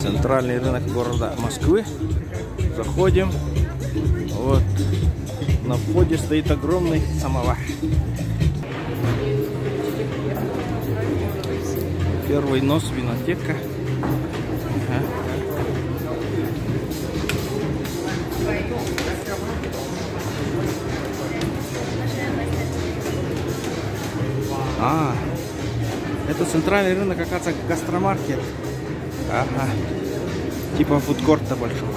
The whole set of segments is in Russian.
Центральный рынок города Москвы. Заходим. Вот. На входе стоит огромный самовар. Первый нос, винотека. Это центральный рынок, оказывается, гастромаркет. Ага. Типа фудкорта большого.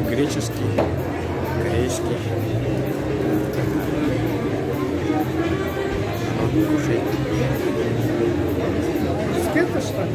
Греческий, корейский. Кушай. Это что ли?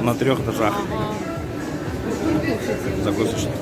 На 3 этажах. Закусочный.